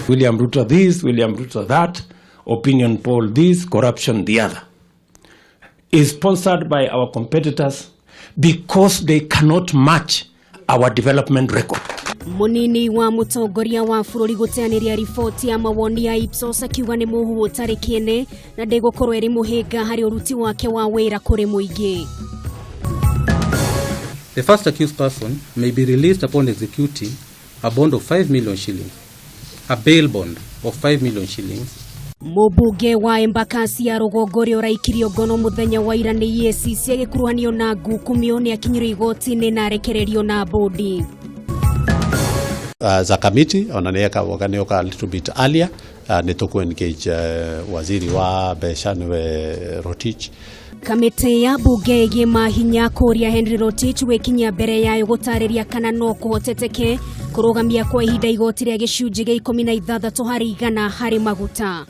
William Ruto this, William Ruto that, opinion poll this, corruption the other, is sponsored by our competitors because they cannot match our development record. Munini wa mutongoria wa bururi guteaniria ripoti ya mawoni ya Ipsos akiuga ni muhu utari kiene na ndegukorwo eri muhinga hari uruti wake wa wira kuri muingi. The first accused person may be released upon executing a bond of 5 million shillings, a bail bond of 5 million shillings. Mubunge wa Embakasi ya Rugongori uraikirio ngono muthenya wa ira ni EACC agikuruhanio na ngukumio ni akinyiro igoti-ini na arekererio na bodi. As a committee, wananioka a little bit earlier, nituku engage waziri wa Beshanwe Rotich. Kamite ya bunge igi mahinya kuria Henry Rotich wekinya mbere yayo gutariria kana no kuhoteteke kurugamia kwa ihinda igoti ria gicunji gia 16 hari igana hari maguta.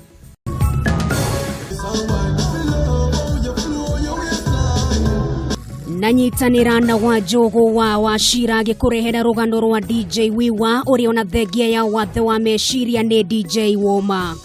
Nanyitanira na Wanjogu wa Wachira gikurehera rugano rwa DJ Wiwa uri ona thengia ya wathe wa meciria ni DJ Woma.